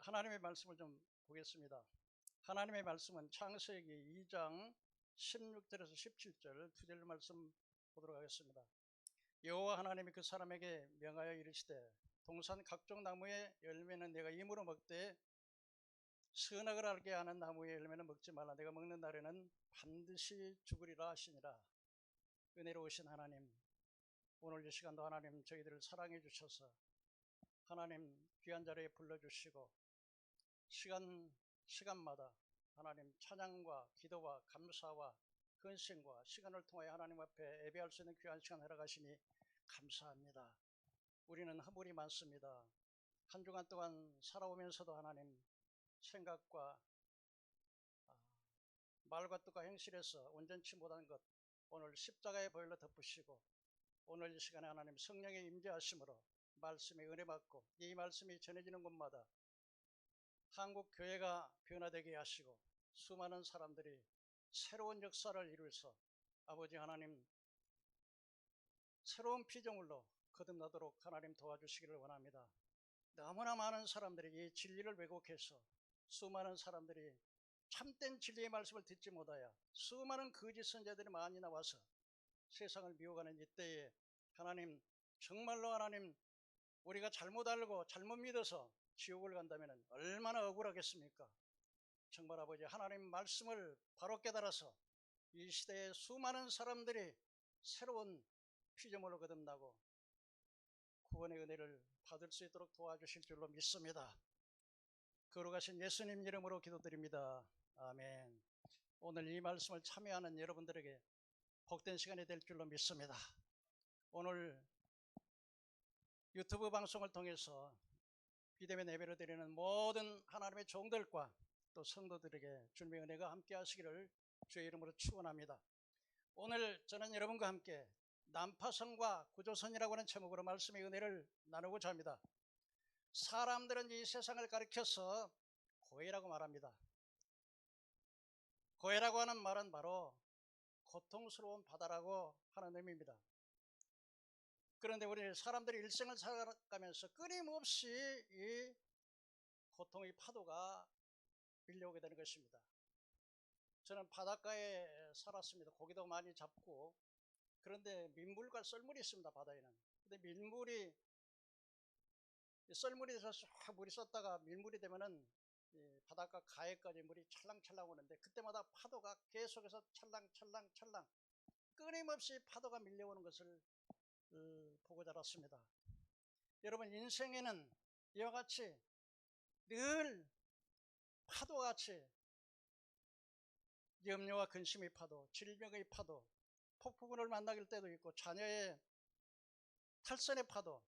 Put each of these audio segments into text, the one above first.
하나님의 말씀을 좀 보겠습니다. 하나님의 말씀은 창세기 2장 16절에서 17절 두 절 말씀 보도록 하겠습니다. 여호와 하나님이 그 사람에게 명하여 이르시되 동산 각종 나무의 열매는 내가 임으로 먹되 선악을 알게 하는 나무의 열매는 먹지 말라. 내가 먹는 날에는 반드시 죽으리라 하시니라. 은혜로우신 하나님, 오늘 이 시간도 하나님 저희들을 사랑해 주셔서 하나님 귀한 자리에 불러주시고 시간마다 하나님 찬양과 기도와 감사와 헌신과 시간을 통하여 하나님 앞에 예배할 수 있는 귀한 시간 허락하시니 감사합니다. 우리는 허물이 많습니다. 한 주간 동안 살아오면서도 하나님 생각과 말과 뜻과 행실에서 온전치 못한 것 오늘 십자가의 보혈로 덮으시고 오늘 이 시간에 하나님 성령의 임재하심으로 말씀의 은혜 받고 이 말씀이 전해지는 곳마다 한국 교회가 변화되게 하시고 수많은 사람들이 새로운 역사를 이루어서 아버지 하나님 새로운 피조물로 거듭나도록 하나님 도와주시기를 원합니다. 너무나 많은 사람들이 이 진리를 왜곡해서 수많은 사람들이 참된 진리의 말씀을 듣지 못하여 수많은 거짓 선자들이 많이 나와서 세상을 미워가는 이때에 하나님 정말로 하나님 우리가 잘못 알고 잘못 믿어서 지옥을 간다면 얼마나 억울하겠습니까? 정말 아버지 하나님 말씀을 바로 깨달아서 이 시대에 수많은 사람들이 새로운 피조물로 거듭나고 구원의 은혜를 받을 수 있도록 도와주실 줄로 믿습니다. 거룩하신 예수님 이름으로 기도드립니다. 아멘. 오늘 이 말씀을 참여하는 여러분들에게 복된 시간이 될 줄로 믿습니다. 오늘 유튜브 방송을 통해서 비대면 예배를 드리는 모든 하나님의 종들과 또 성도들에게 주님의 은혜가 함께 하시기를 주의 이름으로 축원합니다. 오늘 저는 여러분과 함께 난파선과 구조선이라고 하는 제목으로 말씀의 은혜를 나누고자 합니다. 사람들은 이 세상을 가리켜서 고해라고 말합니다. 고해라고 하는 말은 바로 고통스러운 바다라고 하는 의미입니다. 그런데 우리 사람들이 일생을 살아가면서 끊임없이 이 고통의 파도가 밀려오게 되는 것입니다. 저는 바닷가에 살았습니다. 고기도 많이 잡고 그런데 민물과 썰물이 있습니다. 바다에는. 근데 썰물이 돼서 쫙 물이 쏟다가 밀물이 되면은 바닷가 가해까지 물이 찰랑찰랑 오는데 그때마다 파도가 계속해서 찰랑찰랑 끊임없이 파도가 밀려오는 것을 보고 자랐습니다. 여러분 인생에는 이와 같이 늘 파도같이 염려와 근심의 파도, 질병의 파도, 폭풍우를 만나길 때도 있고 자녀의 탈선의 파도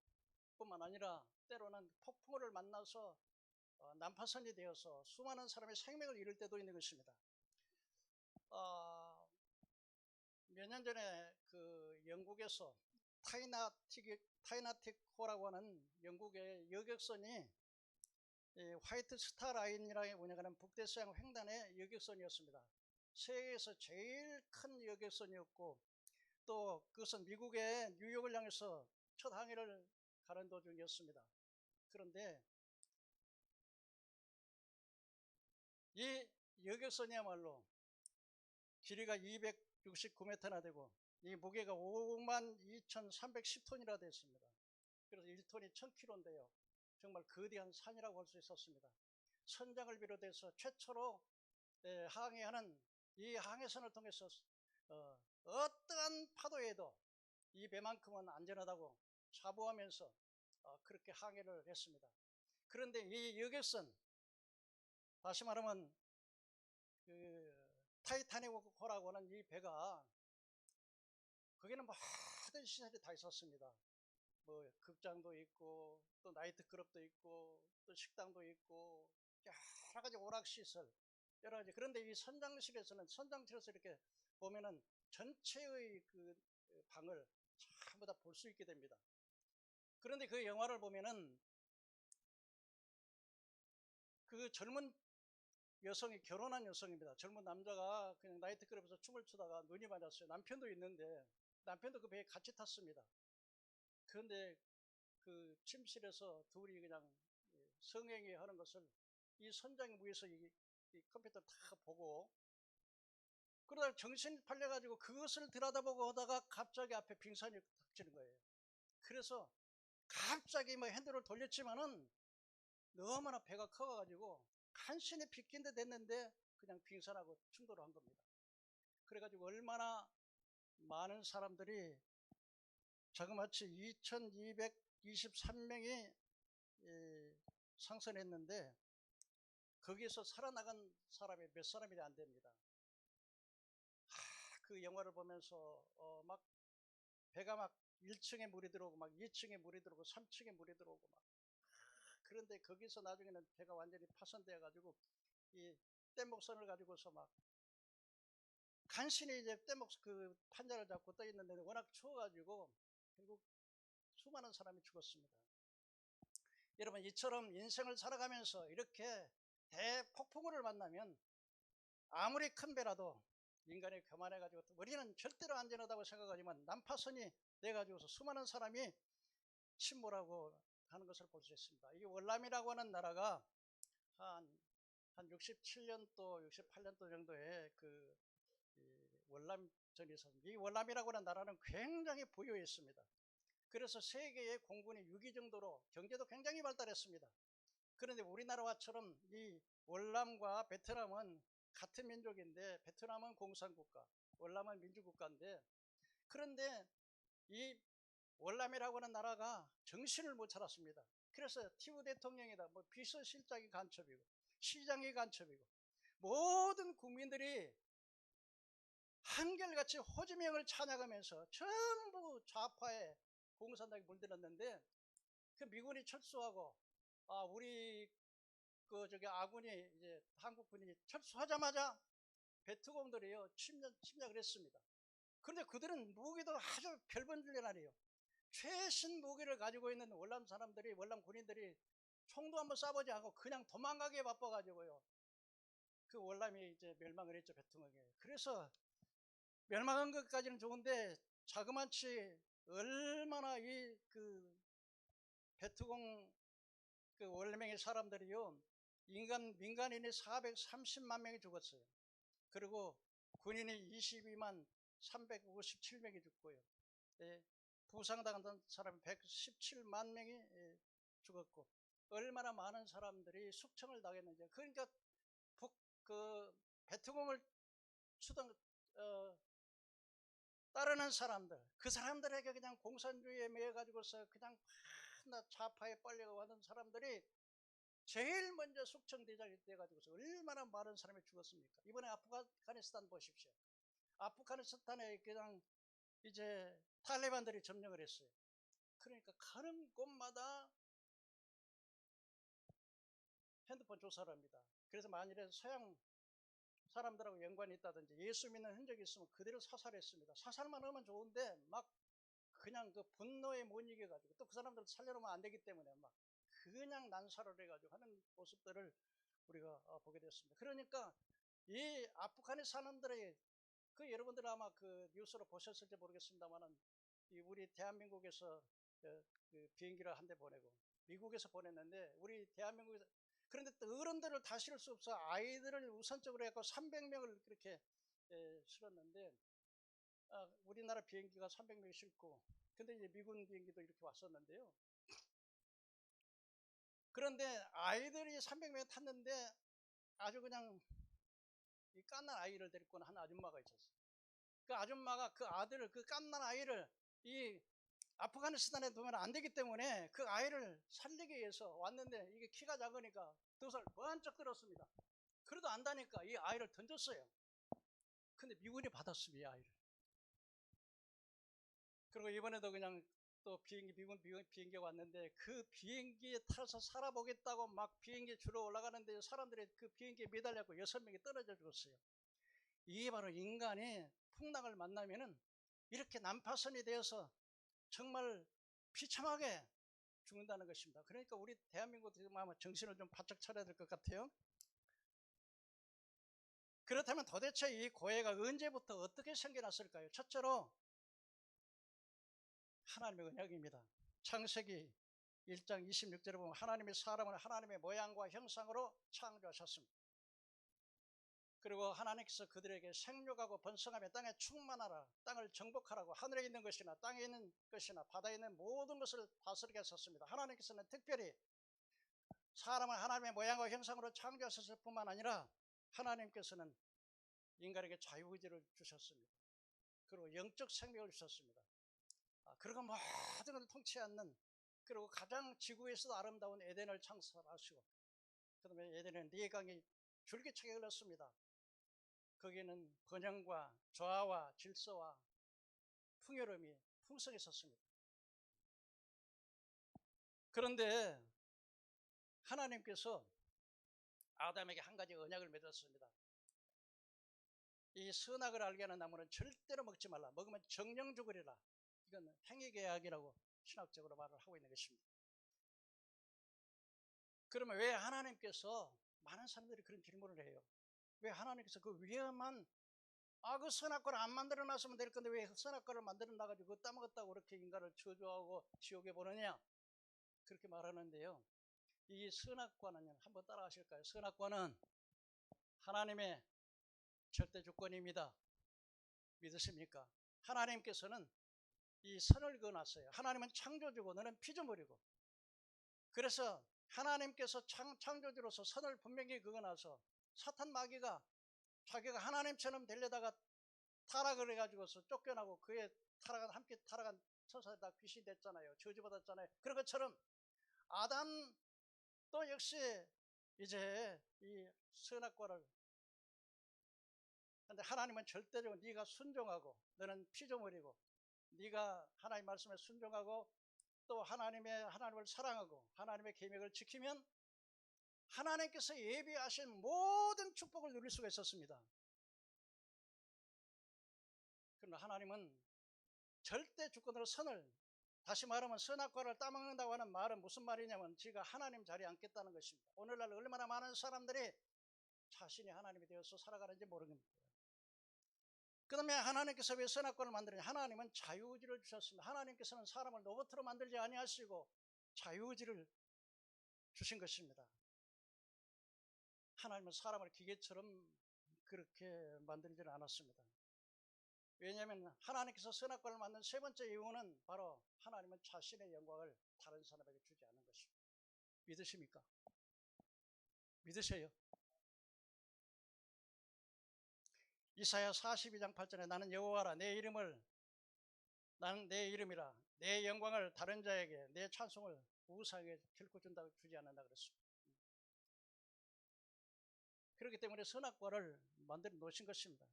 뿐만 아니라 때로는 폭풍우를 만나서 난파선이 되어서 수많은 사람의 생명을 잃을 때도 있는 것입니다. 몇 년 전에 그 영국에서 타이나틱호라고 하는 영국의 여객선이 화이트 스타 라인이라고 운영하는 북대서양 횡단의 여객선이었습니다. 세계에서 제일 큰 여객선이었고 또 그것은 미국의 뉴욕을 향해서 첫 항해를 가는 도중이었습니다. 그런데 이 여객선이야말로 길이가 269m나 되고 이 무게가 52,310톤이나 됐습니다. 그래서 1톤이 1000kg인데요. 정말 거대한 산이라고 할 수 있었습니다. 선장을 비롯해서 최초로 항해하는 이 항해선을 통해서 어떠한 파도에도 이 배만큼은 안전하다고 자부하면서 그렇게 항해를 했습니다. 그런데 이 여객선 다시 말하면 그 타이타닉호라고 하는 이 배가 거기는 모든 시설이 다 있었습니다. 뭐 극장도 있고 또 나이트클럽도 있고 또 식당도 있고 여러 가지 오락시설 여러 가지. 그런데 이 선장실에서 이렇게 보면은 전체의 그 방을 전부 다 볼 수 있게 됩니다. 그런데 그 영화를 보면은 그 젊은 여성이 결혼한 여성입니다. 젊은 남자가 그냥 나이트클럽에서 춤을 추다가 눈이 맞았어요. 남편도 있는데 남편도 그 배에 같이 탔습니다. 그런데 그 침실에서 둘이 그냥 성행위 하는 것을 이 선장에 위에서 이 컴퓨터 다 보고, 그러다 정신이 팔려가지고 그것을 들여다보고 하다가 갑자기 앞에 빙산이 닥치는 거예요. 그래서 갑자기 뭐 핸들을 돌렸지만은 너무나 배가 커가지고 간신히 비낀 데 됐는데 그냥 빙산하고 충돌을 한 겁니다. 그래가지고 얼마나 많은 사람들이 자그마치 2223명이 상선했는데 거기에서 살아나간 사람이 몇 사람이 안 됩니다. 그 영화를 보면서 막 배가 막 1층에 물이 들어오고 막 2층에 물이 들어오고 3층에 물이 들어오고 막, 그런데 거기서 나중에는 배가 완전히 파손되어 가지고 이 뗏목선을 가지고서 막 간신히 이제 뗏목 그 판자를 잡고 떠 있는데 워낙 추워가지고 결국 수많은 사람이 죽었습니다. 여러분, 이처럼 인생을 살아가면서 이렇게 대폭풍우를 만나면 아무리 큰 배라도 인간이 교만해가지고 우리는 절대로 안전하다고 생각하지만 난파선이 돼가지고서 수많은 사람이 침몰하고 하는 것을 볼 수 있습니다. 이 월남이라고 하는 나라가 한 67년도, 68년도 정도에 그 월남전이 있었습니다. 이 월남이라고 하는 나라는 굉장히 부유했습니다. 그래서 세계의 공군이 6위 정도로 경제도 굉장히 발달했습니다. 그런데 우리나라와처럼 이 월남과 베트남은 같은 민족인데 베트남은 공산국가, 월남은 민주국가인데, 그런데 이 월남이라고 하는 나라가 정신을 못 차렸습니다. 그래서 티우 대통령이다, 뭐 비서실장이 간첩이고 시장이 간첩이고 모든 국민들이 한결같이 호지명을 찬양하면서 전부 좌파의 공산당에 물들었는데, 그 미군이 철수하고 우리 그 저기 아군이 이제 한국군이 철수하자마자 베트공들이요 침략을 했습니다. 그런데 그들은 무기도 아주 별본들이 아니에요. 최신 무기를 가지고 있는 월남 사람들이, 월남 군인들이 총도 한번 쏴보지 않고 그냥 도망가기에 바빠가지고요, 그 월남이 이제 멸망을 했죠, 베트공에. 그래서 멸망한 것까지는 좋은데 자그마치 얼마나 이 그 베트공 그 월남의 사람들이요, 민간인이 430만 명이 죽었어요. 그리고 군인이 22만 357명이 죽고요. 예, 부상당한 사람이 117만 명이 죽었고, 얼마나 많은 사람들이 숙청을 당했는지. 그러니까 베트공을 따르는 사람들, 그 사람들에게 그냥 공산주의에 매여가지고서 그냥 좌파에 빨려가 하는 사람들이 제일 먼저 숙청대장이 돼가지고서 얼마나 많은 사람이 죽었습니까? 이번에 아프가니스탄 보십시오. 아프가니스탄에 그냥 이제 탈레반들이 점령을 했어요. 그러니까 가는 곳마다 핸드폰 조사를 합니다. 그래서 만일에 서양 사람들하고 연관이 있다든지 예수 믿는 흔적이 있으면 그대로 사살했습니다. 사살만 하면 좋은데 막 그냥 그 분노에 못 이겨가지고, 또 그 사람들 살려놓으면 안 되기 때문에 막 그냥 난사를 해가지고 하는 모습들을 우리가 보게 됐습니다. 그러니까 이 아프가니스탄 사람들의 여러분들 아마 그 뉴스로 보셨을지 모르겠습니다만은 이 우리 대한민국에서 그 비행기를 한 대 보내고 미국에서 보냈는데 우리 대한민국에서, 그런데 또 어른들을 다 실을 수 없어 아이들을 우선적으로 해서 300명을 그렇게 실었는데, 우리나라 비행기가 300명이 싣고, 근데 이제 미군 비행기도 이렇게 왔었는데요. 그런데 아이들이 300명 탔는데 아주 그냥 이 갓난 아이를 데리고 온 한 아줌마가 있었어요. 그 아줌마가 그 아들을, 그 갓난 아이를 이 아프가니스탄에 두면 안 되기 때문에 그 아이를 살리기 위해서 왔는데, 이게 키가 작으니까 두 살 번쩍 들었습니다. 그래도 안다니까 이 아이를 던졌어요. 근데 미군이 받았습니다, 이 아이를. 그리고 이번에도 그냥 또 미군 비행기가 왔는데 그 비행기에 타서 살아보겠다고 막 비행기에 줄어 올라가는데 사람들이 그 비행기에 매달려고 6명이 떨어져 죽었어요. 이게 바로 인간이 풍랑을 만나면은 이렇게 난파선이 되어서 정말 비참하게 죽는다는 것입니다. 그러니까 우리 대한민국도 아마 정신을 좀 바짝 차려야 될 것 같아요. 그렇다면 도대체 이 고해가 언제부터 어떻게 생겨났을까요? 첫째로 하나님의 언약입니다. 창세기 1장 26절에 보면 하나님이 사람을 하나님의 모양과 형상으로 창조하셨습니다. 그리고 하나님께서 그들에게 생육하고 번성하며 땅에 충만하라, 땅을 정복하라고, 하늘에 있는 것이나 땅에 있는 것이나 바다에 있는 모든 것을 다스리게 하셨습니다. 하나님께서는 특별히 사람을 하나님의 모양과 형상으로 창조하셨을 뿐만 아니라 하나님께서는 인간에게 자유의지를 주셨습니다. 그리고 영적 생명을 주셨습니다. 그리고 모든 것을 통치하는, 그리고 가장 지구에서도 아름다운 에덴을 창설하시고, 그 다음에 에덴에는 네 강이 줄기차게 흘렀습니다. 거기에는 번영과 조화와 질서와 풍요로움이 풍성했었습니다. 그런데 하나님께서 아담에게 한 가지 언약을 맺었습니다. 이 선악을 알게 하는 나무는 절대로 먹지 말라. 먹으면 정령 죽으리라. 이건 행위계약이라고 신학적으로 말을 하고 있는 것입니다. 그러면 왜 하나님께서, 많은 사람들이 그런 질문을 해요. 왜 하나님께서 그 위험한, 그 선악과를 안 만들어 놨으면 될 건데 왜 선악과를 만들어 놔가지고 그거 따먹었다고 그렇게 인간을 저주하고 지옥에 보내냐, 그렇게 말하는데요. 이 선악과는 한번 따라 하실까요? 선악과는 하나님의 절대 주권입니다. 믿으십니까? 하나님께서는 이 선을 그어놨어요. 하나님은 창조주고 너는 피조물이고, 그래서 하나님께서 창조주로서 선을 분명히 그어놔서 사탄 마귀가 자기가 하나님처럼 되려다가 타락을 해가지고서 쫓겨나고 그의 함께 타락한 천사들 다 귀신이 됐잖아요. 저주받았잖아요. 그런 것처럼 아담도 역시 이제 이 선악과를, 근데 하나님은 절대적으로 네가 순종하고, 너는 피조물이고, 네가 하나님 말씀에 순종하고 또 하나님을 사랑하고 하나님의 계명을 지키면 하나님께서 예비하신 모든 축복을 누릴 수가 있었습니다. 그러나 하나님은 절대 주권으로 선을, 다시 말하면 선악과를 따먹는다고 하는 말은 무슨 말이냐면 지가 하나님 자리에 앉겠다는 것입니다. 오늘날 얼마나 많은 사람들이 자신이 하나님이 되어서 살아가는지 모르는 거예요. 그 다음에 하나님께서 왜 선악과를 만드느냐? 하나님은 자유의지를 주셨습니다. 하나님께서는 사람을 로봇으로 만들지 아니하시고 자유의지를 주신 것입니다. 하나님은 사람을 기계처럼 그렇게 만들지는 않았습니다. 왜냐하면 하나님께서 선악과를 만든 세 번째 이유는 바로 하나님은 자신의 영광을 다른 사람에게 주지 않은 것입니다. 믿으십니까? 믿으세요? 이사야 42장 8절에 나는 여호와라, 나는 내 이름이라, 내 영광을 다른 자에게, 내 찬송을 우상에게 결코 주지 않는다 그랬습니다. 그렇기 때문에 선악과를 만들어 놓으신 것입니다.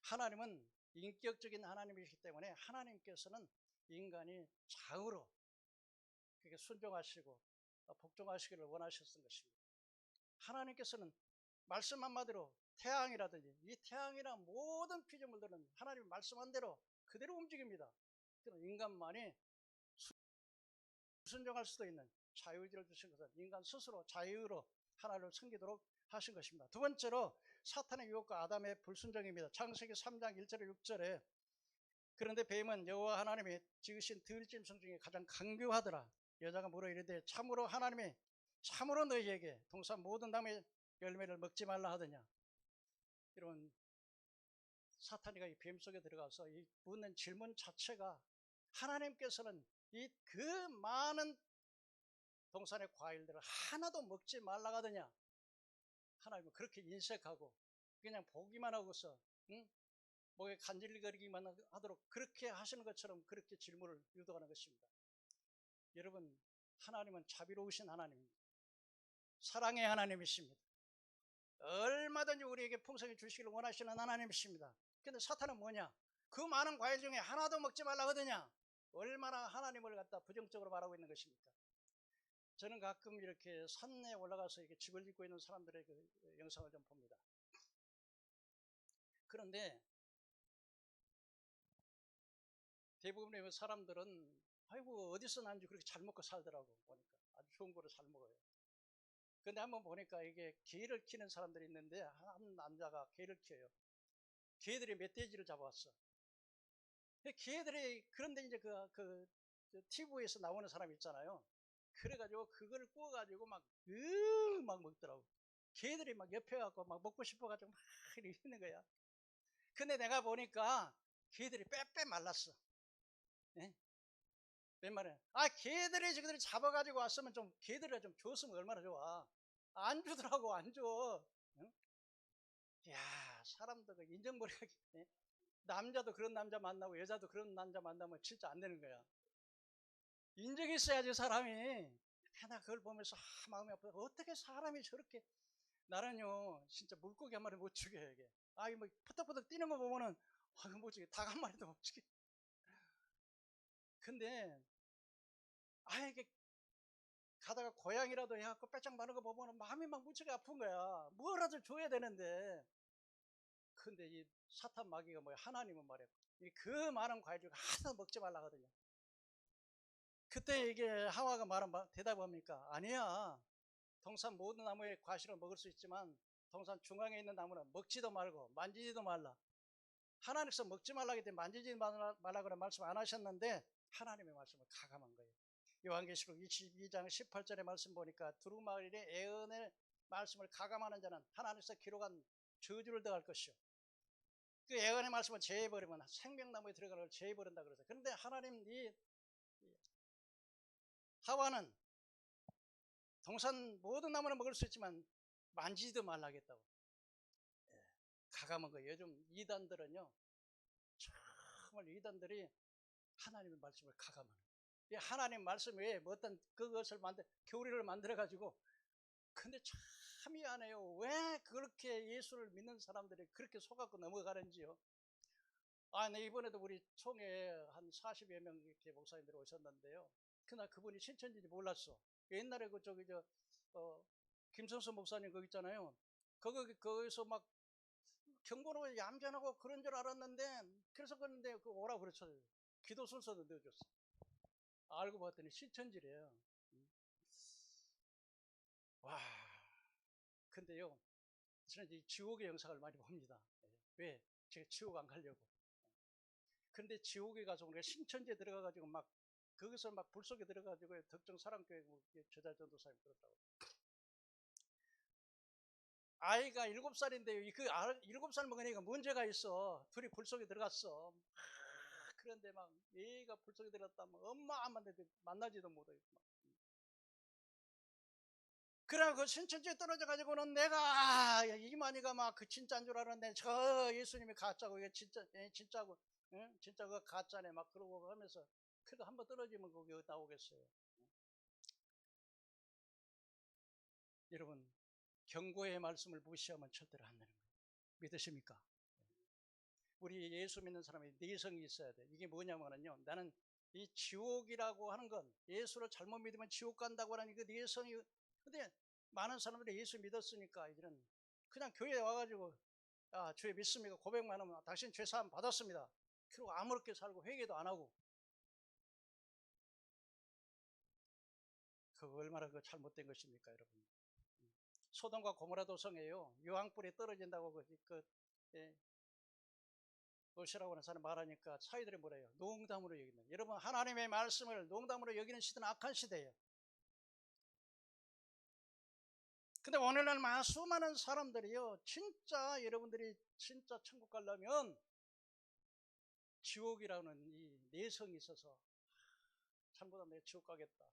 하나님은 인격적인 하나님이시기 때문에 하나님께서는 인간이 자유로 그게 순종하시고 복종하시기를 원하셨던 것입니다. 하나님께서는 말씀 한마디로 태양이라든지 이 태양이나 모든 피조물들은 하나님이 말씀한 대로 그대로 움직입니다. 그럼 인간만이 순종할 수도 있는 자유의지를 주신 것은 인간 스스로 자유로 하나님을 섬기도록 하신 것입니다. 두 번째로 사탄의 유혹과 아담의 불순종입니다. 창세기 3장 1절에 6절에 그런데 뱀은 여호와 하나님이 지으신 들짐승 중에 가장 강교하더라. 여자가 물어 이르되 참으로 하나님이 참으로 너희에게 동산 모든 나무의 열매를 먹지 말라 하더냐. 이런 사탄이가 이 뱀 속에 들어가서 이 묻는 질문 자체가 하나님께서는 이 그 많은 동산의 과일들을 하나도 먹지 말라 하더냐. 하나님은 그렇게 인색하고 그냥 보기만 하고서 목에 간질거리기만 하도록 그렇게 하시는 것처럼 그렇게 질문을 유도하는 것입니다. 여러분, 하나님은 자비로우신 하나님입니다. 사랑의 하나님이십니다. 얼마든지 우리에게 풍성히 주시기를 원하시는 하나님이십니다. 근데 사탄은 뭐냐? 그 많은 과일 중에 하나도 먹지 말라 하더냐? 얼마나 하나님을 갖다 부정적으로 말하고 있는 것입니까? 저는 가끔 이렇게 산에 올라가서 이렇게 집을 짓고 있는 사람들의 그 영상을 좀 봅니다. 그런데 대부분의 사람들은 아이고 어디서 난지 그렇게 잘 먹고 살더라고. 보니까 아주 좋은 거를 잘 먹어요. 근데 한번 보니까 이게 개를 키우는 사람들이 있는데 한 남자가 개를 키워요. 개들이 멧돼지를 잡아왔어. 개들이, 그런데 이제 TV에서 나오는 사람 있잖아요. 그래가지고 그걸 구워가지고 막 먹더라고. 개들이 막 옆에 가고 막 먹고 싶어가지고 막 이러는 거야. 근데 내가 보니까 개들이 빼빼 말랐어. 예? 웬 말이야? 개들이 지금들이 잡아가지고 왔으면 좀 개들이 좀 줬으면 얼마나 좋아. 안 주더라고, 안 줘. 응? 야, 사람도 그 인정머리가, 예? 남자도 그런 남자 만나고 여자도 그런 남자 만나면 진짜 안 되는 거야. 인정이 있어야지, 사람이. 나 그걸 보면서 마음이 아프다. 어떻게 사람이 저렇게. 나는요 진짜 물고기 한 마리 못 죽여요. 이게 뭐 퍼덕퍼덕 뛰는 거 보면은 이거 못 죽여. 닭 한 마리도 못 죽여. 근데 이게 가다가 고양이라도 해갖고 빼짝 마는 거 보면은 마음이 막 무척 아픈 거야. 뭐라도 줘야 되는데. 근데 이 사탄 마귀가 뭐야? 하나님은 말이야, 그 많은 과일 중에 하나도 먹지 말라 하거든요. 그때 이게 하와가 말한 대답합니까? 아니야. 동산 모든 나무의 과실은 먹을 수 있지만 동산 중앙에 있는 나무는 먹지도 말고 만지지도 말라. 하나님께서 먹지 말라기 때문에 만지지 말라고 말씀 안 하셨는데 하나님의 말씀을 가감한 거예요. 요한계시록 22장 18절의 말씀 보니까 두루마리의 애언의 말씀을 가감하는 자는 하나님께서 기록한 저주를 당할 것이요, 그 애언의 말씀을 제해버리면 생명나무에 들어가는 걸 제해버린다 그러죠. 그런데 하나님 이 하와는 동산 모든 나무는 먹을 수 있지만 만지지도 말라겠다고 가감한 거예요. 요즘 이단들은요, 정말 이단들이 하나님의 말씀을 가감하는 거예요. 하나님 말씀 외에 뭐 어떤 그것을 교리를 만들어가지고. 근데 참 미안해요. 왜 그렇게 예수를 믿는 사람들이 그렇게 속았고 넘어가는지요. 네, 이번에도 우리 총회 한 40여 명 이렇게 목사님들이 오셨는데요. 그날 그분이 신천지인지 몰랐어. 옛날에 김성수 목사님 거기 있잖아요. 거기서 막 경건하고 얌전하고 그런 줄 알았는데, 그래서 그런데 오라고 그랬죠. 기도 순서도 넣어줬어. 알고 봤더니 신천지래요. 와, 근데요, 저는 이 지옥의 영상을 많이 봅니다. 왜? 제가 지옥 안 가려고. 근데 지옥에 가서 우리가 신천지에 들어가가지고 막 거기서 막 불 속에 들어가지고 덕정 사랑교회 저자 전도사님 그렇다고. 아이가 7살인데요. 그 7살 먹은 애가 문제가 있어. 둘이 불 속에 들어갔어. 그런데 막 얘가 불 속에 들어갔다면 엄마 안 만나지도 못하고. 그래, 그 신천지에 떨어져가지고는 내가, 이만희가 막 그 진짜인 줄 알았는데, 저 예수님이 가짜고, 이게 진짜고, 진짜 그 가짜네, 막 그러고 하면서, 그래도 한번 떨어지면 거기 나오겠어요. 여러분, 경고의 말씀을 무시하면 절대로 안 되는 거예요. 믿으십니까? 우리 예수 믿는 사람이 내성이 있어야 돼. 이게 뭐냐면요, 나는 이 지옥이라고 하는 건, 예수를 잘못 믿으면 지옥 간다고 하는 그 내성이. 근데 많은 사람들이 예수 믿었으니까 이제는 그냥 교회에 와가지고 주의 믿습니까? 고백만 하면 당신 죄사함 받았습니다. 그리고 아무렇게 살고 회개도 안 하고. 그거 얼마나 잘못된 것입니까, 여러분? 소돔과 고모라 도성에요, 유황불이 떨어진다고 무엇이라고 하는 사람 말하니까 사이들이 뭐래요? 농담으로 여기는. 여러분, 하나님의 말씀을 농담으로 여기는 시대는 악한 시대예요. 근데 오늘날 수많은 사람들이요, 진짜 여러분들이 진짜 천국 가려면 지옥이라는 이 내성이 있어서 잘못하면 내가 지옥 가겠다,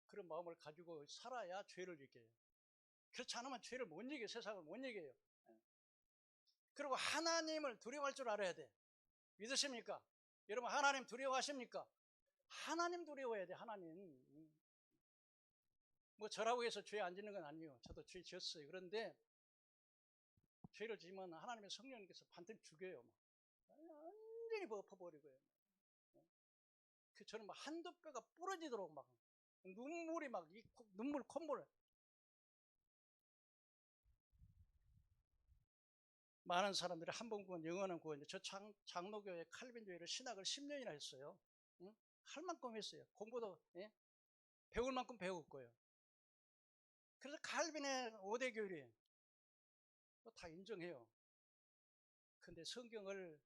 그런 마음을 가지고 살아야 죄를 이겨요. 그렇지 않으면 죄를 못 이겨요. 세상을 못 이겨요. 그리고 하나님을 두려워할 줄 알아야 돼. 믿으십니까? 여러분, 하나님 두려워하십니까? 하나님 두려워해야 돼. 하나님. 뭐 저라고 해서 죄 안 짓는 건 아니에요. 저도 죄 지었어요. 그런데 죄를 지으면 하나님의 성령님께서 반드시 죽여요. 완전히 엎어버리고요. 저는 막 한두 뼈가 부러지도록 막 눈물이 막 눈물 콧물. 많은 사람들이 한 번 구원, 영원한 구원. 저 장로교회 칼빈교회를 신학을 10년이나 했어요. 응? 할 만큼 했어요. 공부도 배울 만큼 배웠고요. 그래서 칼빈의 5대 교리 다 인정해요. 근데 성경을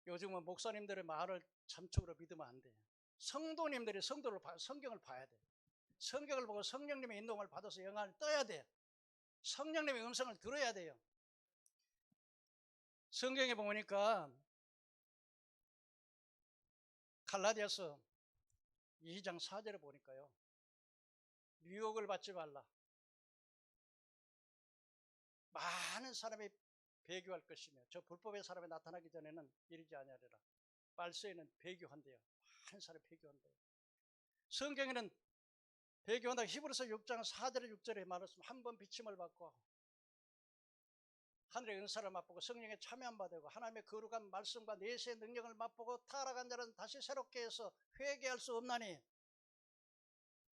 요즘은 목사님들의 말을 잠적으로 믿으면 안 돼요. 성도님들이 성경을 봐야 돼. 성경을 보고 성령님의 인도를 받아서 영안을 떠야 돼. 성령님의 음성을 들어야 돼요. 성경에 보니까 갈라디아서 2장 4절에 보니까요, 유혹을 받지 말라. 많은 사람이 배교할 것이며 저 불법의 사람이 나타나기 전에는 이르지 아니하리라. 말세에는 배교한대요. 많은 사람이 배교한대요. 성경에는 배교한다. 히브리서 6장 4절에 6절에 말했습니다. 한 번 비침을 받고 하늘의 은사를 맛보고 성령에 참여한 바 되고 하나님의 거룩한 말씀과 내세의 능력을 맛보고 타락한 자는 다시 새롭게 해서 회개할 수 없나니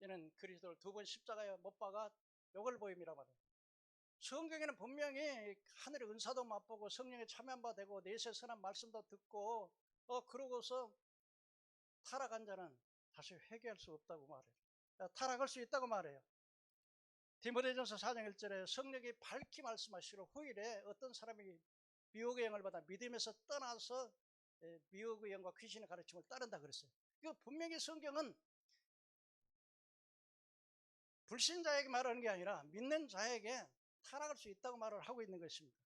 이는 그리스도를 두 번 십자가에 못 박아 욕을 보임이라 말해요. 성경에는 분명히 하늘의 은사도 맛보고 성령에 참여한 바 되고 내세 선한 말씀도 듣고 그러고서 타락한 자는 다시 회개할 수 없다고 말해요. 타락할 수 있다고 말해요. 디모데전서 4장 1절에 성령이 밝히 말씀하시기로 후일에 어떤 사람이 미혹의 영을 받아 믿음에서 떠나서 미혹의 영과 귀신의 가르침을 따른다 그랬어요. 이거 분명히 성경은 불신자에게 말하는 게 아니라 믿는 자에게 타락할 수 있다고 말을 하고 있는 것입니다.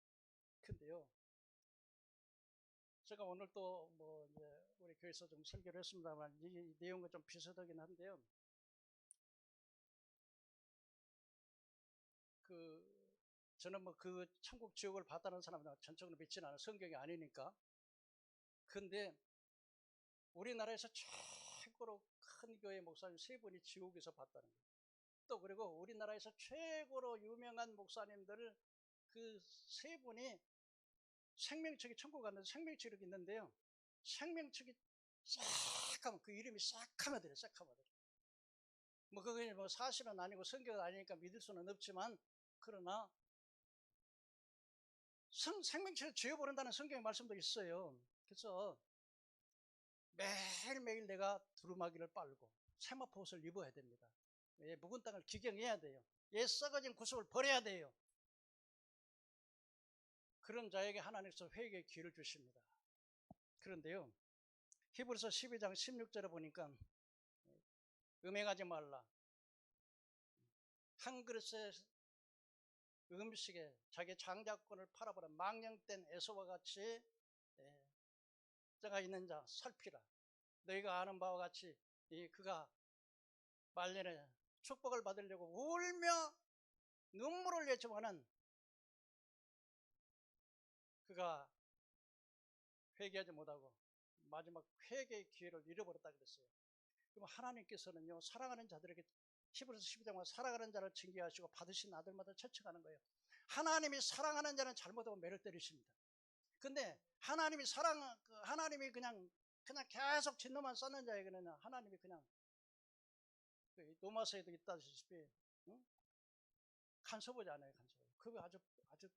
근데요, 제가 오늘 또 이제 우리 교회에서 좀 설교를 했습니다만 이 내용은 좀 비슷하긴 한데요. 저는 그 천국 지옥을 봤다는 사람은 전적으로 믿지는 않아요. 성경이 아니니까. 근데 우리나라에서 최고로 큰 교회 목사님 3분이 지옥에서 봤다는 거예요. 또 그리고 우리나라에서 최고로 유명한 목사님들 그 3분이 생명책이 천국 갔는데 생명책이 이렇게 있는데요. 생명책이 싹 하면 그 이름이 싹 하면 돼요. 싹 하면 돼요. 그게 사실은 아니고 성경은 아니니까 믿을 수는 없지만 그러나 생명체를 지어버린다는 성경의 말씀도 있어요. 그래서 매일매일 내가 두루마기를 빨고 세마포옷을 입어야 됩니다. 묵은 땅을 기경해야 돼요. 옛 썩어진 구속을 버려야 돼요. 그런 자에게 하나님께서 회개의 기회를 주십니다. 그런데요, 히브리서 12장 16절에 보니까 음행하지 말라. 한 그릇의 음식에 자기 장자권을 팔아버린 망령된 에서와 같이 자가 있는 자 살피라. 너희가 아는 바와 같이 그가 말년에 축복을 받으려고 울며 눈물을 외치면은 그가 회개하지 못하고 마지막 회개의 기회를 잃어버렸다 그랬어요. 그럼 하나님께서는요, 사랑하는 자들에게 히브리서 12장과 사랑하는 자를 징계하시고 받으신 아들마다 채찍하는 거예요. 하나님이 사랑하는 자는 잘못하고 매를 때리십니다. 근데 하나님이 그냥 계속 진노만 쌓는 자에게는 하나님이 그냥 노마서에도 있다시피 간섭하지 않아요. 그거 아주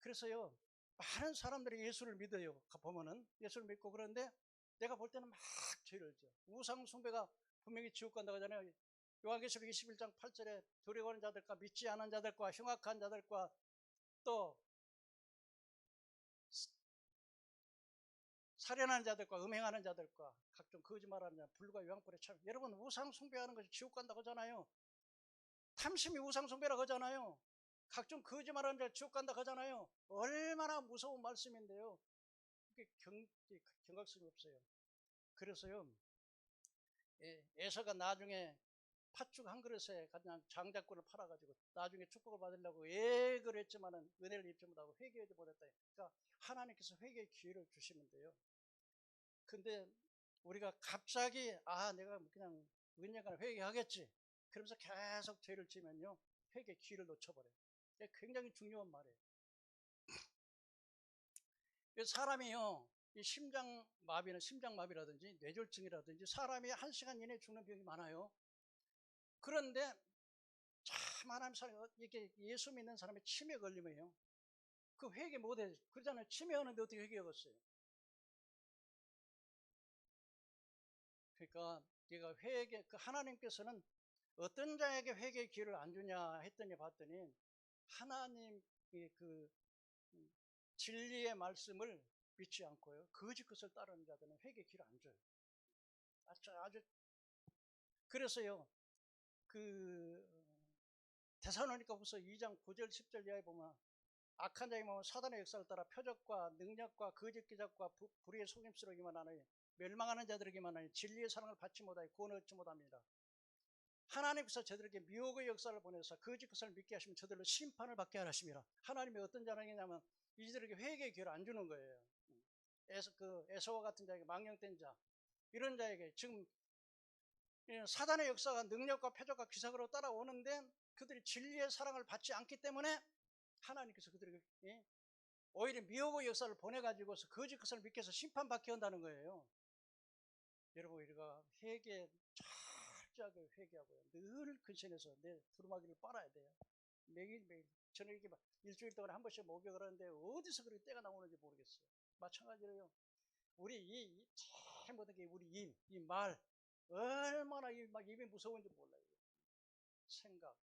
그래서요, 많은 사람들이 예수를 믿어요. 보면은 예수를 믿고 그런데 내가 볼 때는 막 죄를 져. 우상 숭배가 분명히 지옥 간다고 하잖아요. 요한계시록 21장 8절에 두려워하는 자들과 믿지 않은 자들과 흉악한 자들과 또 살인하는 자들과 음행하는 자들과 각종 거짓말하는 자, 불과 요한불에 참. 여러분 우상 숭배하는 것이 지옥 간다고 하잖아요. 탐심이 우상 숭배라고 하잖아요. 각종 거짓말하는 자 지옥 간다고 하잖아요. 얼마나 무서운 말씀인데요. 그게 경각심이 없어요. 그래서요, 에서가 나중에 팥죽 한 그릇에 그냥 장자권을 팔아가지고 나중에 축복을 받으려고 애걸 했지만은 은혜를 입지 못하고 회개하지 못했다. 그러니까 하나님께서 회개의 기회를 주시면 돼요. 근데 우리가 갑자기 내가 그냥 은혜가 회개하겠지 그러면서 계속 죄를 지면요, 회개의 기회를 놓쳐버려요. 이게 굉장히 중요한 말이에요. 사람이요, 이 심장마비라든지 뇌졸중이라든지 사람이 1시간 이내에 죽는 병이 많아요. 그런데 참 하나님 사람이 이렇게 예수 믿는 사람이 치매 걸리면요, 그 회개 못해. 그러잖아요. 치매하는데 어떻게 회개하겠어요? 그러니까 얘가 하나님께서는 어떤 자에게 회개의 기회를 안 주냐 봤더니 하나님의 진리의 말씀을 믿지 않고요, 거짓 것을 따르는 자들은 회개의 기회를 안 줘요. 아주 그래서요. 그 데살로니가후서 2장 9절 10절 이하에 보면 악한 자의 몸은 사단의 역사를 따라 표적과 능력과 거짓 기적과 불의의 속임수로 임하나니 멸망하는 자들에게만 하니 진리의 사랑을 받지 못하여 구원을 얻지 못합니다. 하나님께서 저들에게 미혹의 역사를 보내서 거짓 것을 믿게 하시면 저들로 심판을 받게 하십니다. 하나님이 어떤 자랑이냐면 이들에게 회개의 기회를 안 주는 거예요. 에서와 같은 자에게, 망령된 자, 이런 자에게 지금 사단의 역사가 능력과 표적과 기사로 따라오는데 그들이 진리의 사랑을 받지 않기 때문에 하나님께서 그들에게 오히려 미혹의 역사를 보내가지고서 거짓 것을 믿게 해서 심판받게 한다는 거예요. 여러분, 우리가 철저하게 회개하고요. 늘 근신해서 내 두루마기를 빨아야 돼요. 매일매일. 저는 이렇게 일주일 동안에 한 번씩 목욕을 하는데 어디서 그렇게 때가 나오는지 모르겠어요. 마찬가지로요. 우리 참 모든 게 우리 이 말, 얼마나 입이 무서운지 몰라요. 생각.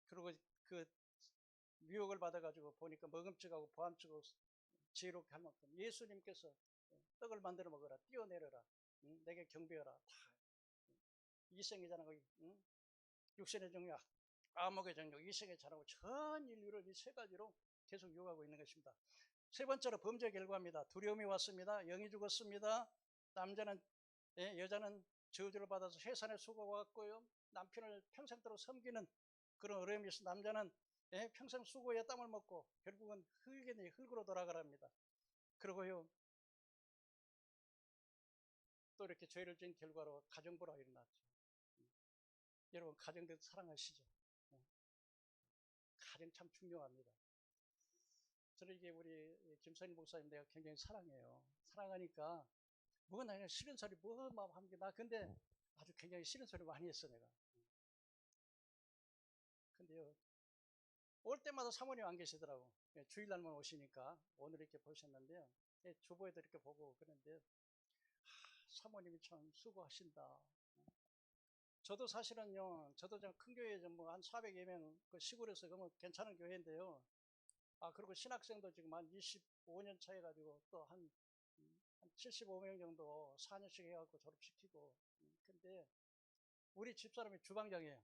그리고 그 미혹을 받아가지고 보니까 먹음직하고 보암직하고 지혜롭게 할 만큼 예수님께서 떡을 만들어 먹어라, 뛰어내려라, 내게 경배하라. 다 이생애자라고, 육신의 정욕, 안목의 정욕, 이생의 자라고 전 인류를 이 세 가지로 계속 유혹하고 있는 것입니다. 세 번째로 범죄 결과입니다. 두려움이 왔습니다. 영이 죽었습니다. 여자는 저주를 받아서 해산의 수고가 왔고요. 남편을 평생도록 섬기는 그런 어려움이 있어. 남자는 평생 수고에 땀을 먹고 결국은 흙으로 돌아가랍니다. 그리고요, 또 이렇게 죄를 지은 결과로 가정불화가 일어났죠. 여러분, 가정도 사랑하시죠? 가정 참 중요합니다. 저는 이게 우리 김선희 목사님 내가 굉장히 사랑해요. 사랑하니까 뭐가 나냐, 싫은 소리 뭐 하는 게 나 근데 아주 굉장히 싫은 소리 많이 했어 내가. 근데요, 올 때마다 사모님 안 계시더라고. 주일날만 오시니까 오늘 이렇게 보셨는데요. 주보에도 이렇게 보고 그런데 사모님이 참 수고하신다. 저도 사실은요, 저도 좀 큰 교회 한 400여 명 그 시골에서 그러면 괜찮은 교회인데요. 그리고 신학생도 지금 한 25년 차 해가지고 또 한 75명 정도 4년씩 해갖고 졸업시키고. 근데 우리 집사람이 주방장이에요.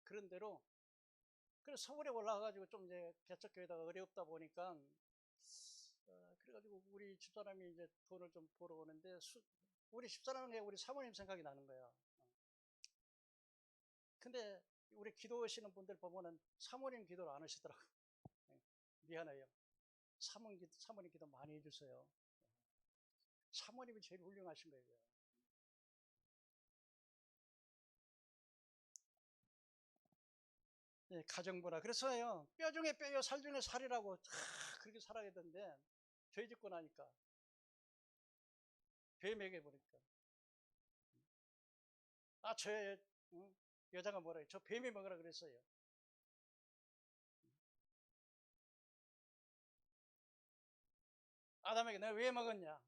그런 대로. 그래서 서울에 올라가가지고 좀 이제 개척교회다가 어렵다 보니까, 그래가지고 우리 집사람이 이제 돈을 좀 벌어 오는데, 우리 집사람에 우리 사모님 생각이 나는 거야. 근데 우리 기도하시는 분들 보면은 사모님 기도를 안 하시더라고. 미안해요. 사모님 기도 많이 해주세요. 사모님이 제일 훌륭하신 거예요. 가정부라. 그래서요, 뼈 중에 뼈요, 살 중에 살이라고 그렇게 살아야 되는데, 죄 짓고 나니까, 뱀에게 보니까. 여자가 뭐라 해요? 저 뱀이 먹으라 그랬어요. 아담에게 내가 왜 먹었냐?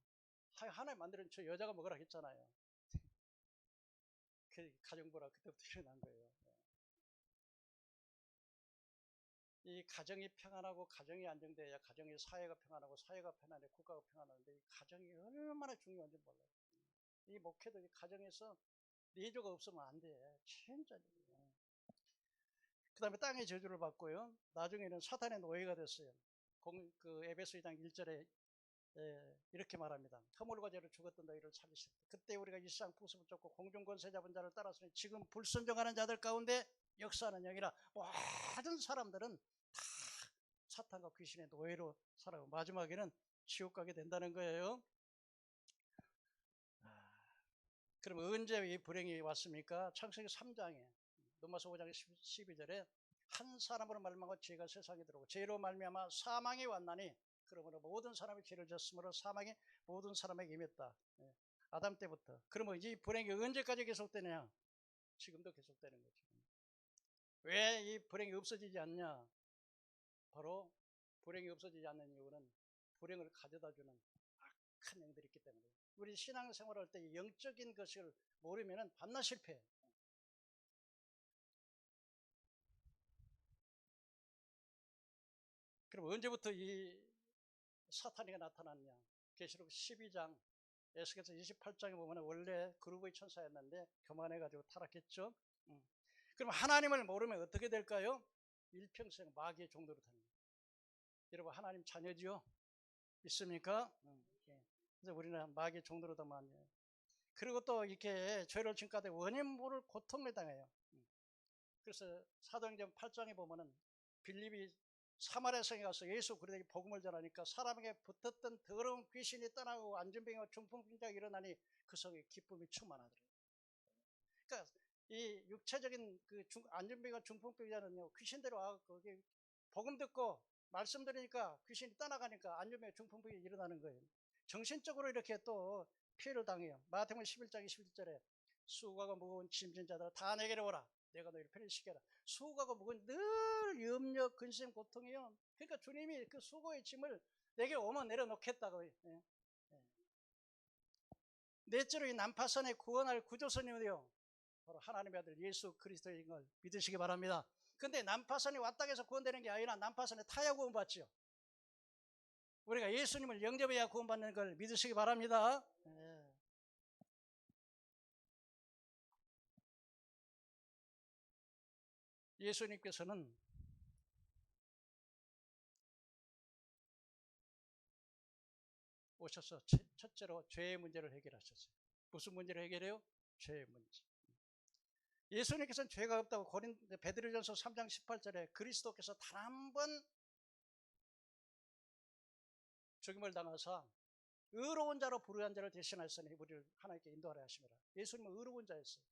하나님 만드는 저 여자가 먹으라 했잖아요. 그 가정부라 그때부터 일어난 거예요. 이 가정이 평안하고 가정이 안정돼야 가정이 사회가 평안하고 사회가 평안해 국가가 평안한데 이 가정이 얼마나 중요한지 몰라요. 이 목회도 이 가정에서 내조가 없으면 안 돼. 진짜. 그 다음에 땅의 저주를 받고요. 나중에는 사탄의 노예가 됐어요. 에베소 2장 1절에 이렇게 말합니다. 허물과 죄로 죽었던 너희를 살리셨다. 그때 우리가 이 세상 풍습을 쫓고 공중권세 잡은 자를 따라서니 지금 불순종하는 자들 가운데 역사하는 영이라. 모든 사람들은 다 사탄과 귀신의 노예로 살아가고 마지막에는 지옥 가게 된다는 거예요. 그럼 언제 이 불행이 왔습니까? 창세기 3장에 로마서 5장 12절에 한 사람으로 말미암아 죄가 세상에 들어오고 죄로 말미암아 사망이 왔나니 그러므로 모든 사람이 죄를 졌으므로 사망이 모든 사람에게 임했다. 아담 때부터. 그러면 이 불행이 언제까지 계속되냐? 지금도 계속되는 거죠. 왜 이 불행이 없어지지 않냐? 바로 불행이 없어지지 않는 이유는 불행을 가져다주는 악한 영들이 있기 때문에. 우리 신앙생활할 때 영적인 것을 모르면 밤낮 실패해요. 그럼 언제부터 이 사탄이가 나타났냐? 계시록 12장, 에스겔서 28장에 보면 원래 그루브의 천사였는데 교만해가지고 타락했죠. 그럼 하나님을 모르면 어떻게 될까요? 일평생 마귀의 종도로 타는 거예요. 여러분 하나님 자녀지요? 있습니까? 예. 그래서 우리는 마귀의 종도로 당하는 거예요. 그리고 또 이렇게 죄를 증가되 원인 모를 고통을 당해요. 그래서 사도행전 8장에 보면은 빌립이 사마리아 성에 가서 예수 그리스도의 복음을 전하니까 사람에게 붙었던 더러운 귀신이 떠나고 안전병이와 중풍병자가 일어나니 그 성에 기쁨이 충만하더래요. 그러니까 이 육체적인 그 안전병과 중풍병자는요, 귀신대로 와 거기 복음 듣고 말씀 들으니까 귀신이 떠나가니까 안전병, 중풍병이 일어나는 거예요. 정신적으로 이렇게 또 피해를 당해요. 마태복음 11장 21절에 수고하고 무거운 짐진 자들아 다 내게로 오라. 내가 너희를 편히시켜라. 수고하고 무거운 늘 염려, 근심, 고통이요. 그러니까 주님이 그 수고의 짐을 내게 오면 내려놓겠다고. 예. 예. 넷째로 이 난파선의 구원할 구조선이요. 바로 하나님의 아들 예수 그리스도인 걸 믿으시기 바랍니다. 근데 난파선이 왔다 해서 구원되는 게 아니라 난파선에 타야 구원받죠. 우리가 예수님을 영접해야 구원받는 걸 믿으시기 바랍니다. 예. 예수님께서는 오셔서 첫째로 죄의 문제를 해결하셨어요. 무슨 문제를 해결해요? 죄의 문제. 예수님께서는 죄가 없다고 베드로전서 3장 18절에 그리스도께서 단 한 번 죽임을 당하사 의로운 자로 부르한 자를 대신하셨으니 우리를 하나님께 인도하려 하심이라. 예수님은 의로운 자였어요.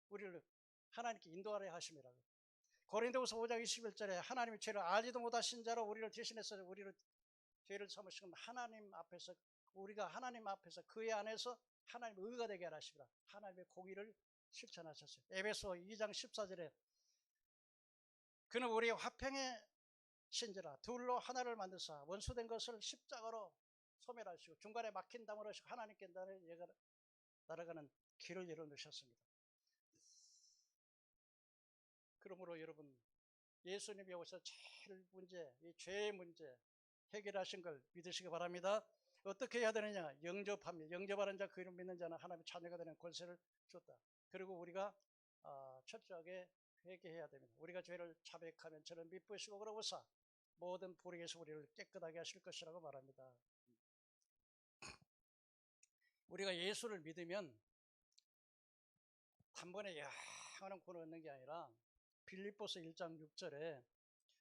우리를 하나님께 인도하려 하심이라. 고린도후서 5장 21절에 하나님의 죄를 알지도 못하신 자로 우리를 대신해서 우리를 죄를 삼으시면 하나님 앞에서 우리가 하나님 앞에서 그의 안에서 하나님의 의가 되게 하시라. 하나님의 공의를 실천하셨어요. 에베소 2장 14절에 그는 우리의 화평의 신지라 둘로 하나를 만드사 원수된 것을 십자가로 소멸하시고 중간에 막힌 담을 하시고 하나님께 날아가는 길을 열어놓으셨습니다. 그러므로 여러분 예수님이 오셔서 제일 문제, 이 죄의 문제 해결하신 걸 믿으시기 바랍니다. 어떻게 해야 되느냐? 영접합니다. 영접하는 자, 그 이름 믿는 자는 하나님의 자녀가 되는 권세를 줬다. 그리고 우리가 철저하게 회개해야 됩니다. 우리가 죄를 자백하면 저는 미쁘시고 그러고서 모든 불의에서 우리를 깨끗하게 하실 것이라고 말합니다. 우리가 예수를 믿으면 단번에 영원한 구원을 얻는 게 아니라 빌립보서 1장 6절에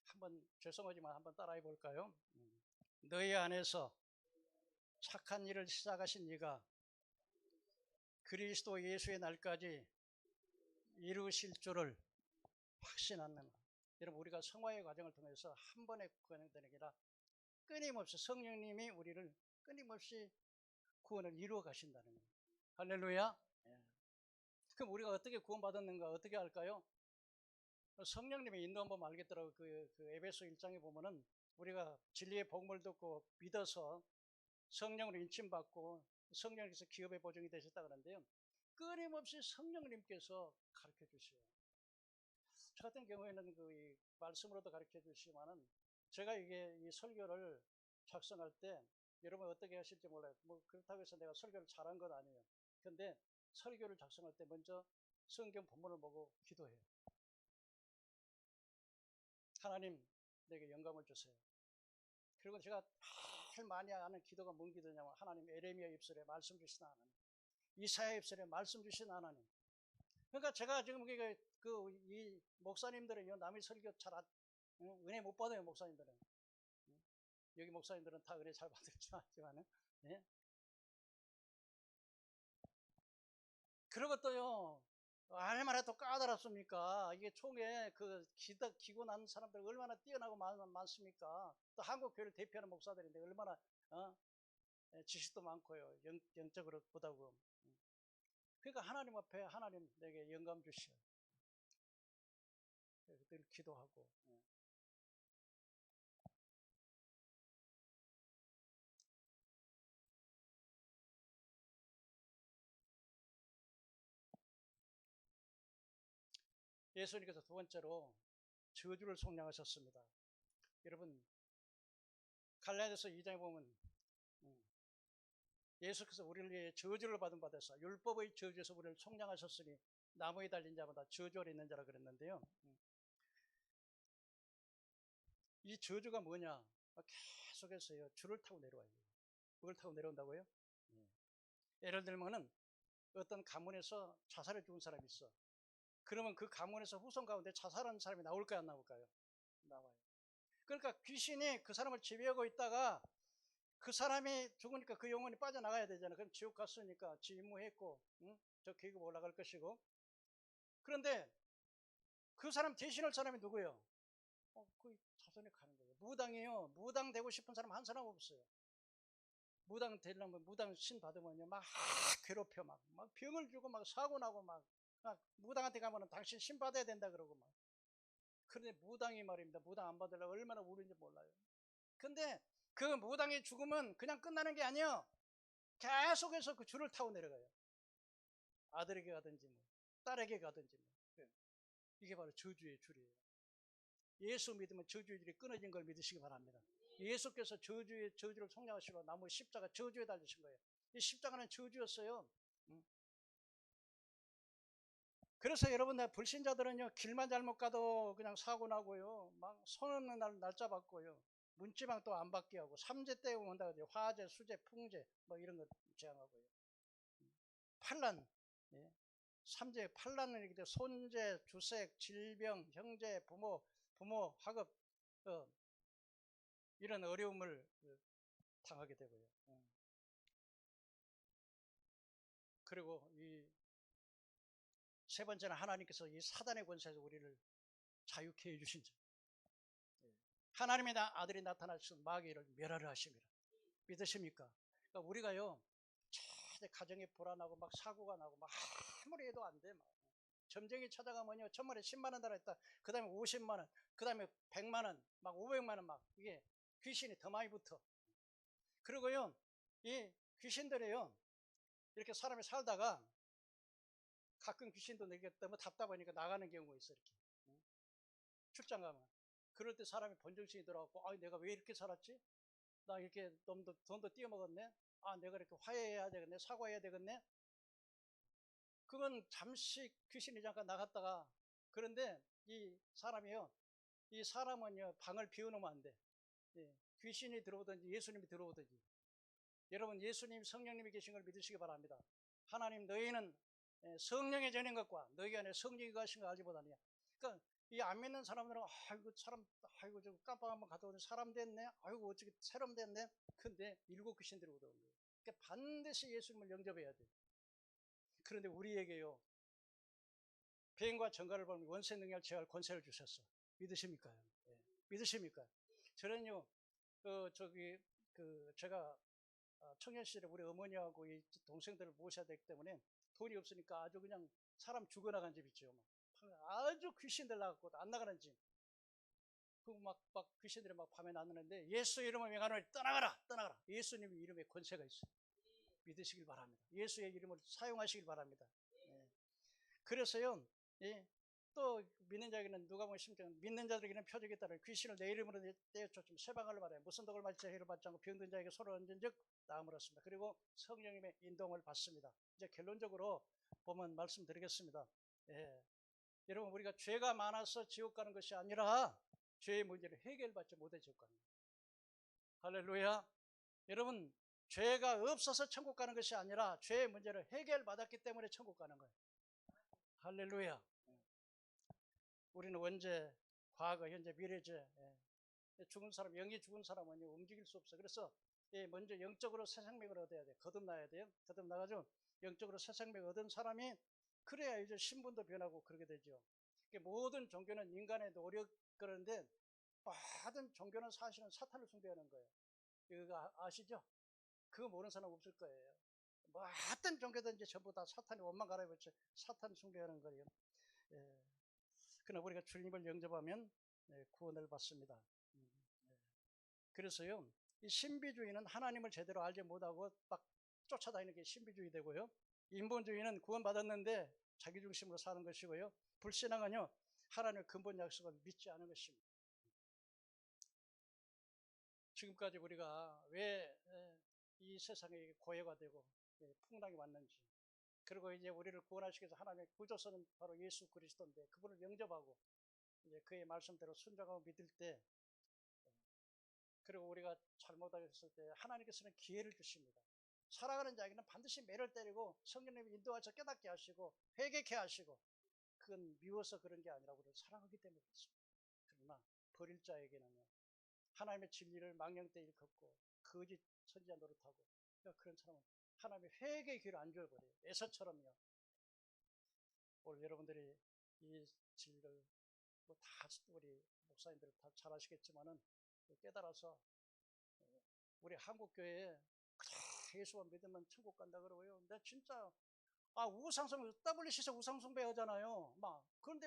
한번 죄송하지만 한번 따라해 볼까요? 너희 안에서 착한 일을 시작하신 이가 그리스도 예수의 날까지 이루실 줄을 확신하는. 여러분 우리가 성화의 과정을 통해서 한 번에 구원되는 게 아니라 끊임없이 성령님이 우리를 끊임없이 구원을 이루어 가신다는 거예요. 할렐루야. 그럼 우리가 어떻게 구원받았는가 어떻게 할까요? 성령님의 인도 한번 알겠더라고요. 그 에베소 1장에 보면은 우리가 진리의 복음을 듣고 믿어서 성령으로 인침받고 성령께서 기업의 보증이 되셨다 그러는데요. 끊임없이 성령님께서 가르쳐 주셔요. 저 같은 경우에는 그 말씀으로도 가르쳐 주시지만은 제가 이 설교를 작성할 때 여러분 어떻게 하실지 몰라요. 뭐 그렇다고 해서 내가 설교를 잘한 건 아니에요. 근데 설교를 작성할 때 먼저 성경 본문을 보고 기도해요. 하나님 내게 영감을 주세요. 그리고 제가 제일 많이 하는 기도가 뭔 기도냐면 하나님 에레미야 입술에 말씀 주신 하나님, 이사야 입술에 말씀 주신 하나님. 그러니까 제가 지금 이 목사님들은 남의 설교 잘 은혜 못 받아요. 목사님들은 여기 목사님들은 다 은혜 잘 받으시지만은 예? 그리고 또요 얼마나 또 까다롭습니까? 이게 총에 기고 난 사람들 얼마나 뛰어나고 많습니까? 또 한국 교회를 대표하는 목사들인데 얼마나 지식도 많고요, 영적으로 보다고. 그러니까 하나님 앞에 하나님 내게 영감 주시오. 늘 기도하고. 예수님께서 두 번째로 저주를 속량하셨습니다. 여러분 갈라디아서 2장에 보면 예수께서 우리를 위해 저주를 받은 바 되사 율법의 저주에서 우리를 속량하셨으니 나무에 달린 자마다 저주 아래 있는 자라 그랬는데요. 이 저주가 뭐냐? 계속해서요, 줄을 타고 내려와요. 그걸 타고 내려온다고요? 예를 들면은 어떤 가문에서 자살해 죽은 사람이 있어. 그러면 그 가문에서 후손 가운데 자살하는 사람이 나올까요, 안 나올까요? 나와요. 그러니까 귀신이 그 사람을 지배하고 있다가 그 사람이 죽으니까 그 영혼이 빠져나가야 되잖아요. 그럼 지옥 갔으니까 지 임무했고, 응? 저 계급 올라갈 것이고. 그런데 그 사람 대신할 사람이 누구예요? 그 자손이 가는 거예요. 무당이요. 무당 되고 싶은 사람 한 사람 없어요. 무당 되려면 무당 신 받으면요, 막 괴롭혀, 막 병을 주고 막 사고 나고 막 무당한테 가면은 당신 신 받아야 된다 그러고 막. 그런데 무당이 말입니다. 무당 안 받으려고 얼마나 우는지 몰라요. 근데 그 무당이 죽으면 그냥 끝나는 게 아니에요. 계속해서 그 줄을 타고 내려가요. 아들에게 가든지 뭐 딸에게 가든지 뭐. 이게 바로 저주의 줄이에요. 예수 믿으면 저주의 줄이 끊어진 걸 믿으시기 바랍니다. 예수께서 저주를 속량하시러 나무 십자가 저주에 달리신 거예요. 이 십자가는 저주였어요. 그래서 여러분, 불신자들은요, 길만 잘못 가도 그냥 사고 나고요, 막 손 없는 날짜 받고요, 문지방 또 안 받게 하고, 삼재 때 온다 그러죠. 화재, 수재, 풍재 뭐 이런 거 제한하고요. 환난, 예. 삼재 환난은 이렇게 손재, 주색, 질병, 형제, 부모, 학업, 이런 어려움을 당하게 되고요. 그리고 이 세 번째는 하나님께서 이 사단의 권세에서 우리를 자유케 해주신 점. 하나님의 아들이 나타나셔서 마귀를 멸하려 하십니다. 믿으십니까? 그러니까 우리가요, 최대 가정이 불안하고 막 사고가 나고 막 아무리 해도 안 돼. 막. 점쟁이 찾아가면요, 천만에 10만 원 달았다. 그 다음에 50만 원, 그 다음에 100만 원, 막 500만 원 막 이게 귀신이 더 많이 붙어. 그리고요, 이 귀신들이요, 이렇게 사람이 살다가 가끔 귀신도 내게 너무 답답하니까 나가는 경우가 있어, 이렇게. 출장 가면. 그럴 때 사람이 본정신이 들어갖고, 내가 왜 이렇게 살았지? 나 이렇게 돈도 띄어먹었네? 내가 이렇게 화해해야 되겠네? 사과해야 되겠네? 그건 잠시 귀신이 잠깐 나갔다가, 그런데 이 사람이요, 이 사람은요, 방을 비워놓으면 안 돼. 귀신이 들어오든지 예수님이 들어오든지. 여러분, 예수님, 성령님이 계신 걸 믿으시기 바랍니다. 하나님, 너희는 성령의 전인 것과 너희 안에 성령이 가신 걸 알지 못하느냐. 그러니까 이 안 믿는 사람들은 아이고 저 깜빡 한번 갔다 오더니 사람 됐네. 아이고 어떻게 사람 됐네. 근데 일곱 귀신 들어오더라고요. 그러니까 반드시 예수님을 영접해야 돼. 그런데 우리에게요, 뱀과 정갈을 보면 원세 능력을 제할 권세를 주셨어. 믿으십니까? 믿으십니까? 저는요, 제가 청년 시절에 우리 어머니하고 이 동생들을 모셔야 되기 때문에 돈이 없으니까 아주 그냥 사람 죽어나간 집 있죠. 아주 귀신들 나갔고 안 나가는 집. 막 귀신들이 막 밤에 나누는데 예수 이름을 명하노니 떠나가라. 예수님 이름에 권세가 있어요. 믿으시길 바랍니다. 예수의 이름을 사용하시길 바랍니다. 그래서요, 또 믿는 자에게는 누가복음 10장 믿는 자들에게는 표적이 따라 귀신을 내 이름으로 떼어쫓으면 세방을 말해 무슨 독을 마치 해를 받지 않고 병든 자에게 손을 얹은 즉 나음을 얻습니다. 그리고 성령님의 인도를 받습니다. 이제 결론적으로 보면 말씀드리겠습니다. 여러분, 우리가 죄가 많아서 지옥 가는 것이 아니라 죄의 문제를 해결받지 못해 지옥 가는 거예요. 할렐루야. 여러분, 죄가 없어서 천국 가는 것이 아니라 죄의 문제를 해결받았기 때문에 천국 가는 거예요. 할렐루야. 우리는 원죄, 과거, 현재, 미래죄. 죽은 사람, 영이 죽은 사람은 움직일 수 없어. 그래서 먼저 영적으로 새 생명을 얻어야 돼. 거듭나야 돼요. 거듭나가지고 영적으로 새 생명을 얻은 사람이 그래야 이제 신분도 변하고 그러게 되죠. 모든 종교는 인간의 노력 그런데 모든 종교는 사실은 사탄을 숭배하는 거예요. 이거 아시죠? 그거 모르는 사람 없을 거예요. 어떤 종교든지 전부 다 사탄이 원만 갈아입었지 사탄 숭배하는 거예요. 그러나 우리가 주님을 영접하면 구원을 받습니다. 그래서요, 이 신비주의는 하나님을 제대로 알지 못하고 막 쫓아다니는 게 신비주의 되고요. 인본주의는 구원받았는데 자기 중심으로 사는 것이고요. 불신앙은요, 하나님의 근본 약속을 믿지 않은 것입니다. 지금까지 우리가 왜 이 세상에 고해가 되고 풍랑이 왔는지, 그리고 이제 우리를 구원하시기 위해서 하나님의 구조선은 바로 예수 그리스도인데 그분을 영접하고 이제 그의 말씀대로 순종하고 믿을 때, 그리고 우리가 잘못했을 때 하나님께서는 기회를 주십니다. 살아가는 자에게는 반드시 매를 때리고 성령님이 인도하셔서 깨닫게 하시고 회개케 하시고, 그건 미워서 그런 게 아니라 우리를 사랑하기 때문에 그렇습니다. 그러나 버릴 자에게는요, 하나님의 진리를 망령되이 일컫고 거짓 선지자 노릇하고, 그러니까 그런 사람은 하나님의 회개의 기회를 안 줘버려요. 에서처럼요. 오늘 여러분들이 이 진리를 다 우리 목사님들 다 잘 아시겠지만은 깨달아서, 우리 한국 교회에 예수만 믿으면 천국 간다 그러고요. 근데 진짜 우상숭배, WC에서 우상숭배 하잖아요. 그런데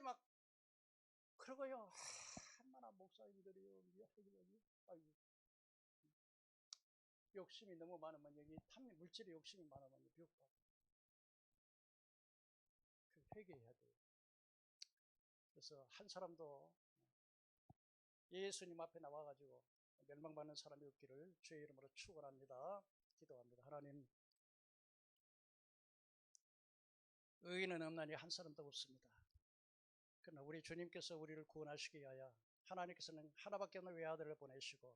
그러고요. 얼마나 목사님들이요. 욕심이 너무 많으면, 여기 물질의 욕심이 많으면 미혹받고. 회개해야 돼요. 그래서 한 사람도 예수님 앞에 나와가지고 멸망받는 사람이 없기를 주의 이름으로 축원합니다. 기도합니다. 하나님, 의인은 없나니 한 사람도 없습니다. 그러나 우리 주님께서 우리를 구원하시기 위하여 하나님께서는 하나밖에 없는 외아들을 보내시고,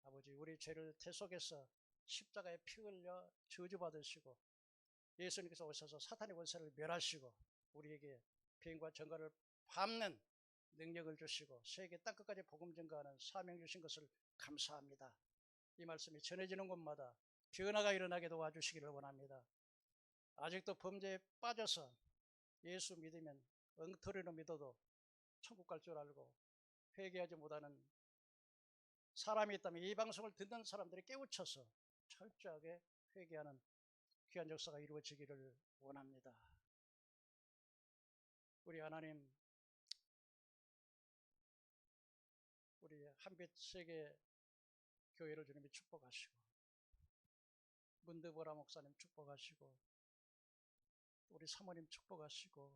아버지, 우리 죄를 대속해서 십자가에 피 흘려 저주받으시고, 예수님께서 오셔서 사탄의 권세를 멸하시고 우리에게 병과 정갈을 밟는 능력을 주시고 세계 땅끝까지 복음 전가하는 사명 주신 것을 감사합니다. 이 말씀이 전해지는 곳마다 변화가 일어나게 도와주시기를 원합니다. 아직도 범죄에 빠져서 예수 믿으면 엉터리로 믿어도 천국 갈 줄 알고 회개하지 못하는 사람이 있다면 이 방송을 듣는 사람들이 깨우쳐서 철저하게 회개하는 귀한 역사가 이루어지기를 원합니다. 우리 하나님, 우리 한빛 세계 교회를 주님이 축복하시고, 문드보라 목사님 축복하시고, 우리 사모님 축복하시고,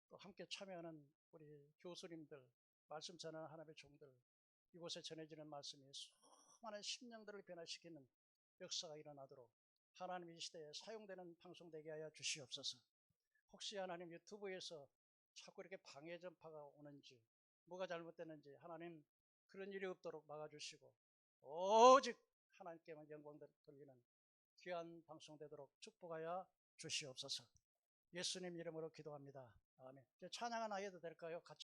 또 함께 참여하는 우리 교수님들, 말씀 전하는 하나님의 종들, 이곳에 전해지는 말씀이 수많은 심령들을 변화시키는 역사가 일어나도록 하나님 이 시대에 사용되는 방송 되게 하여 주시옵소서. 혹시 하나님 유튜브에서 자꾸 이렇게 방해 전파가 오는지, 뭐가 잘못됐는지 하나님 그런 일이 없도록 막아주시고, 오직 하나님께만 영광 돌리는 귀한 방송 되도록 축복하여 주시옵소서. 예수님 이름으로 기도합니다. 아멘. 이제 찬양 하나 해도 될까요? 같이